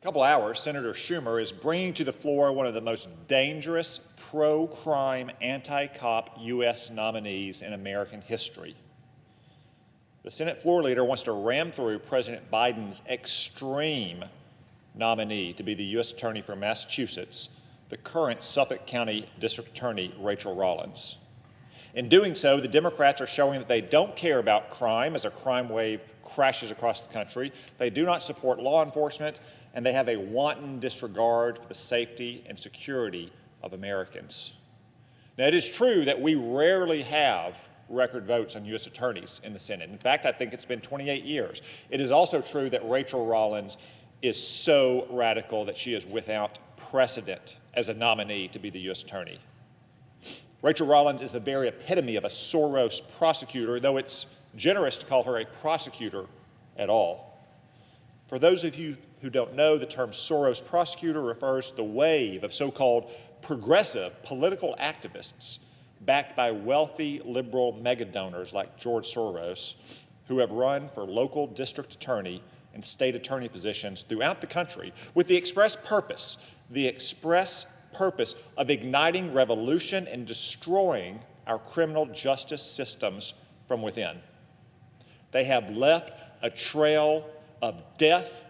a couple hours, Senator Schumer is bringing to the floor one of the most dangerous pro-crime, anti-cop U.S. nominees in American history. The Senate floor leader wants to ram through President Biden's extreme nominee to be the U.S. Attorney for Massachusetts, the current Suffolk County District Attorney, Rachael Rollins. In doing so, the Democrats are showing that they don't care about crime as a crime wave crashes across the country. They do not support law enforcement, and they have a wanton disregard for the safety and security of Americans. Now, it is true that we rarely have record votes on U.S. attorneys in the Senate. In fact, I think it's been 28 years. It is also true that Rachael Rollins is so radical that she is without precedent as a nominee to be the U.S. attorney. Rachael Rollins is the very epitome of a Soros prosecutor, though it's generous to call her a prosecutor at all. For those of you who don't know, the term Soros prosecutor refers to the wave of so-called progressive political activists backed by wealthy liberal mega-donors like George Soros, who have run for local district attorney and state attorney positions throughout the country with the express purpose of igniting revolution and destroying our criminal justice systems from within. They have left a trail of death,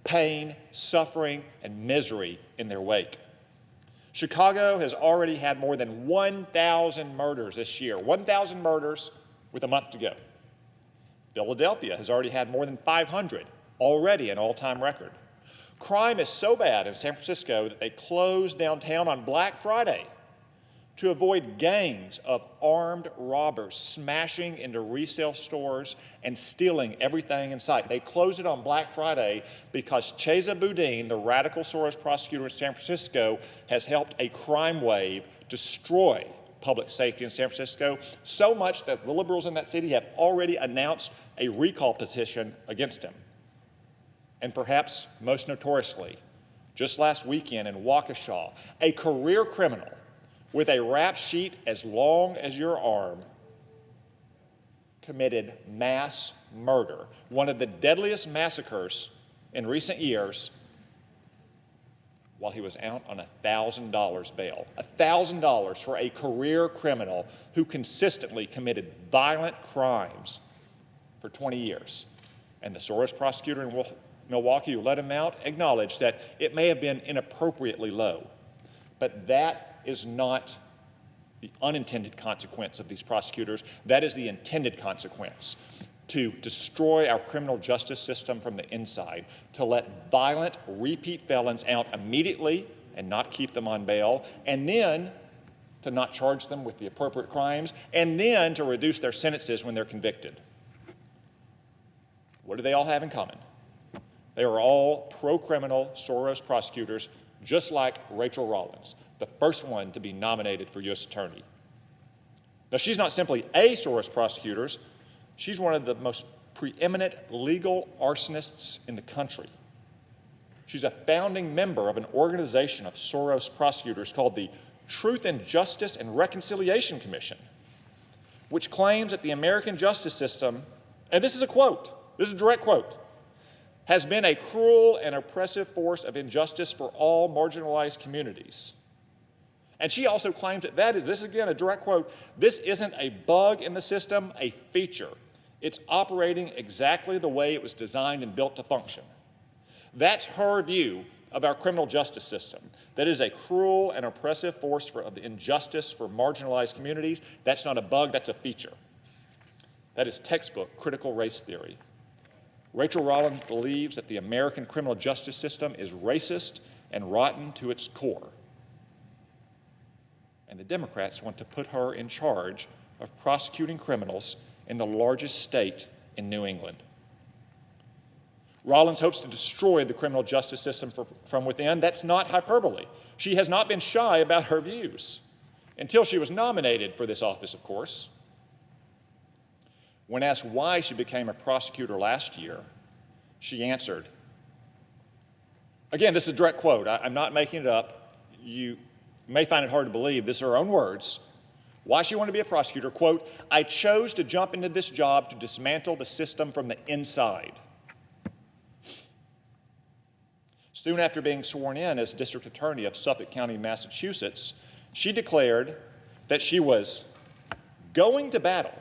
pain, suffering, and misery in their wake. Chicago has already had more than 1,000 murders this year, 1,000 murders with a month to go. Philadelphia has already had more than 500, already an all-time record. Crime is so bad in San Francisco that they closed downtown on Black Friday to avoid gangs of armed robbers smashing into resale stores and stealing everything in sight. They closed it on Black Friday because Chesa Boudin, the radical Soros prosecutor in San Francisco, has helped a crime wave destroy public safety in San Francisco, so much that the liberals in that city have already announced a recall petition against him. And perhaps most notoriously, just last weekend in Waukesha, a career criminal with a rap sheet as long as your arm committed mass murder, one of the deadliest massacres in recent years, while he was out on $1,000 bail. $1,000 for a career criminal who consistently committed violent crimes for 20 years. And the Soros prosecutor in Milwaukee who let him out acknowledged that it may have been inappropriately low, but that is not the unintended consequence of these prosecutors. That is the intended consequence: to destroy our criminal justice system from the inside, to let violent repeat felons out immediately and not keep them on bail, and then to not charge them with the appropriate crimes, and then to reduce their sentences when they're convicted. What do they all have in common? They are all pro-criminal Soros prosecutors, just like Rachael Rollins, the first one to be nominated for U.S. Attorney. Now, she's not simply a Soros prosecutor. She's one of the most preeminent legal arsonists in the country. She's a founding member of an organization of Soros prosecutors called the Truth and Justice and Reconciliation Commission, which claims that the American justice system, and this is a quote, this is a direct quote, has been a cruel and oppressive force of injustice for all marginalized communities. And she also claims that this is again a direct quote, this isn't a bug in the system, a feature. It's operating exactly the way it was designed and built to function. That's her view of our criminal justice system. That is a cruel and oppressive force of injustice for marginalized communities. That's not a bug, that's a feature. That is textbook critical race theory. Rachael Rollins believes that the American criminal justice system is racist and rotten to its core. And the Democrats want to put her in charge of prosecuting criminals in the largest state in New England. Rollins hopes to destroy the criminal justice system from within. That's not hyperbole. She has not been shy about her views, until she was nominated for this office, of course. When asked why she became a prosecutor last year, she answered, again, this is a direct quote. I'm not making it up. You may find it hard to believe. These are her own words. Why she wanted to be a prosecutor, quote, "I chose to jump into this job to dismantle the system from the inside." soon after being sworn in as District Attorney of Suffolk County, Massachusetts, she declared that she was going to battle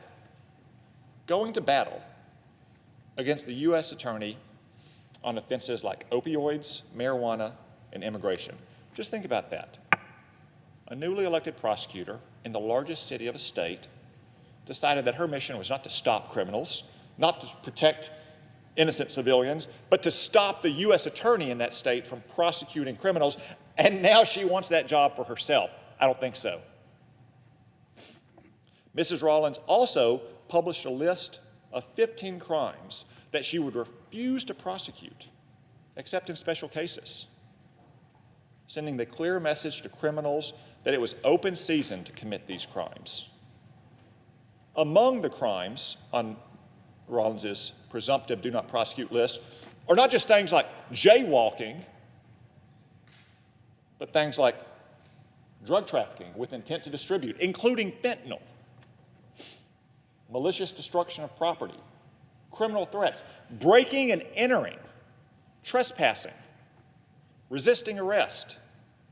against the U.S. Attorney on offenses like opioids, marijuana, and immigration. Just think about that. A newly elected prosecutor in the largest city of a state decided that her mission was not to stop criminals, not to protect innocent civilians, but to stop the U.S. Attorney in that state from prosecuting criminals, and now she wants that job for herself. I don't think so. Mrs. Rollins also published a list of 15 crimes that she would refuse to prosecute, except in special cases, sending the clear message to criminals that it was open season to commit these crimes. Among the crimes on Rollins's presumptive do not prosecute list are not just things like jaywalking, but things like drug trafficking with intent to distribute, including fentanyl, malicious destruction of property, criminal threats, breaking and entering, trespassing, resisting arrest,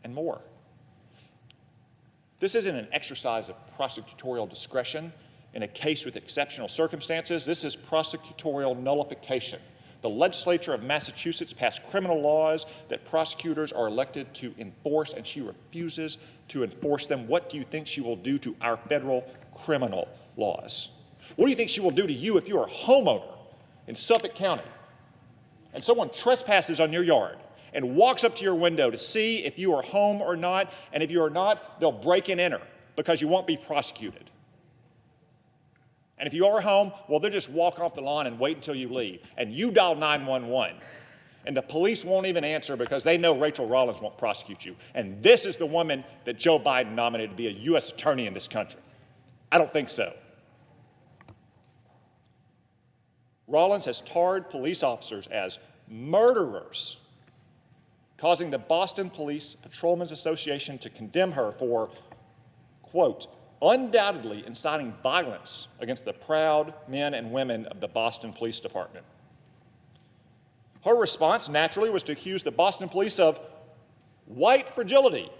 and more. This isn't an exercise of prosecutorial discretion in a case with exceptional circumstances. This is prosecutorial nullification. The legislature of Massachusetts passed criminal laws that prosecutors are elected to enforce, and she refuses to enforce them. What do you think she will do to our federal criminal laws? What do you think she will do to you if you're a homeowner in Suffolk County and someone trespasses on your yard and walks up to your window to see if you are home or not, and if you are not, they'll break and enter because you won't be prosecuted. And if you are home, well, they'll just walk off the lawn and wait until you leave, and you dial 911, and the police won't even answer because they know Rachael Rollins won't prosecute you. And this is the woman that Joe Biden nominated to be a U.S. attorney in this country. I don't think so. Rollins has tarred police officers as murderers, causing the Boston Police Patrolmen's Association to condemn her for, quote, undoubtedly inciting violence against the proud men and women of the Boston Police Department. Her response, naturally, was to accuse the Boston Police of white fragility.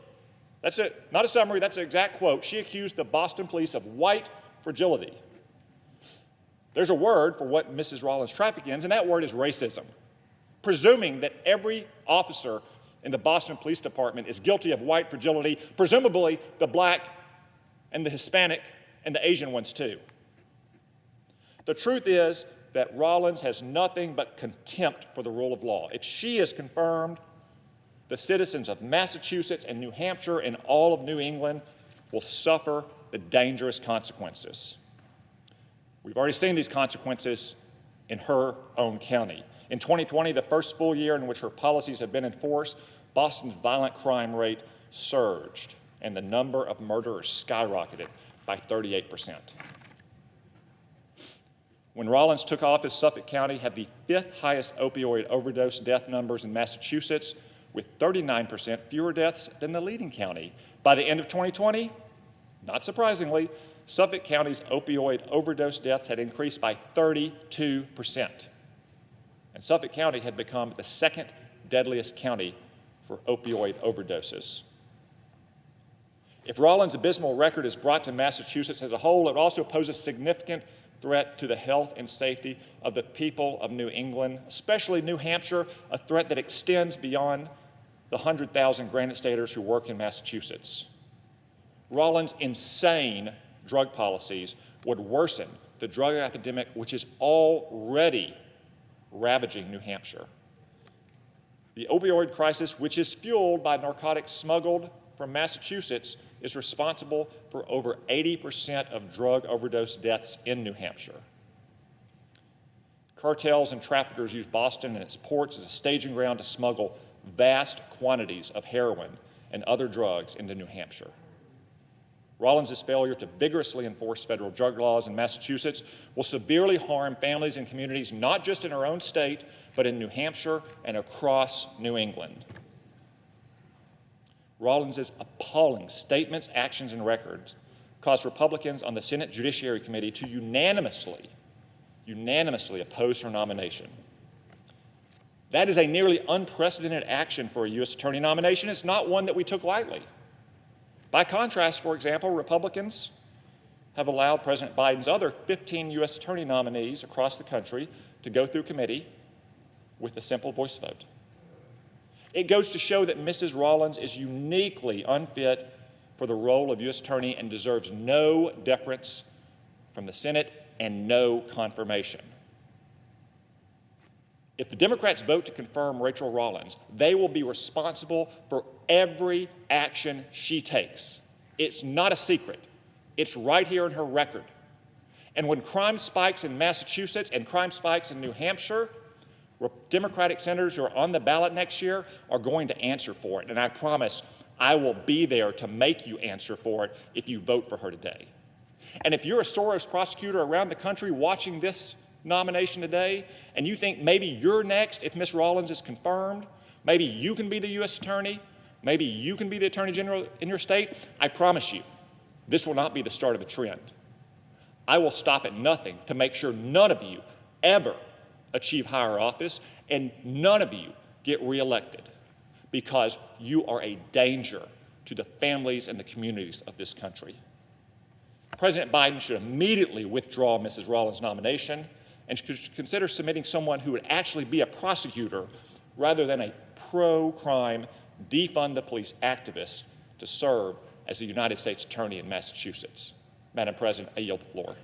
That's it, not a summary, that's an exact quote. She accused the Boston Police of white fragility. There's a word for what Mrs. Rollins trafficked in, and that word is racism, presuming that every officer in the Boston Police Department is guilty of white fragility, presumably the black and the Hispanic and the Asian ones too. The truth is that Rollins has nothing but contempt for the rule of law. If she is confirmed, the citizens of Massachusetts and New Hampshire and all of New England will suffer the dangerous consequences. We've already seen these consequences in her own county. In 2020, the first full year in which her policies have been enforced, Boston's violent crime rate surged, and the number of murderers skyrocketed by 38%. When Rollins took office, Suffolk County had the 5th highest opioid overdose death numbers in Massachusetts, with 39% fewer deaths than the leading county. By the end of 2020, not surprisingly, Suffolk County's opioid overdose deaths had increased by 32%. And Suffolk County had become the 2nd deadliest county for opioid overdoses. If Rollins' abysmal record is brought to Massachusetts as a whole, it also poses significant threat to the health and safety of the people of New England, especially New Hampshire, a threat that extends beyond the 100,000 Granite Staters who work in Massachusetts. Rollins' insane drug policies would worsen the drug epidemic, which is already ravaging New Hampshire. The opioid crisis, which is fueled by narcotics smuggled from Massachusetts, is responsible for over 80% of drug overdose deaths in New Hampshire. Cartels and traffickers use Boston and its ports as a staging ground to smuggle vast quantities of heroin and other drugs into New Hampshire. Rollins' failure to vigorously enforce federal drug laws in Massachusetts will severely harm families and communities, not just in her own state, but in New Hampshire and across New England. Rollins' appalling statements, actions, and records caused Republicans on the Senate Judiciary Committee to unanimously oppose her nomination. That is a nearly unprecedented action for a U.S. Attorney nomination. It's not one that we took lightly. By contrast, for example, Republicans have allowed President Biden's other 15 U.S. Attorney nominees across the country to go through committee with a simple voice vote. It goes to show that Mrs. Rollins is uniquely unfit for the role of U.S. Attorney and deserves no deference from the Senate and no confirmation. If the Democrats vote to confirm Rachael Rollins, they will be responsible for every action she takes. It's not a secret. It's right here in her record. And when crime spikes in Massachusetts and crime spikes in New Hampshire, Democratic senators who are on the ballot next year are going to answer for it. And I promise I will be there to make you answer for it if you vote for her today. And if you're a Soros prosecutor around the country watching this nomination today, and you think maybe you're next if Ms. Rollins is confirmed, maybe you can be the U.S. Attorney, maybe you can be the Attorney General in your state, I promise you, this will not be the start of a trend. I will stop at nothing to make sure none of you ever achieve higher office and none of you get reelected, because you are a danger to the families and the communities of this country. President Biden should immediately withdraw Mrs. Rollins' nomination and should consider submitting someone who would actually be a prosecutor rather than a pro-crime, defund the police activist to serve as the United States Attorney in Massachusetts. Madam President, I yield the floor.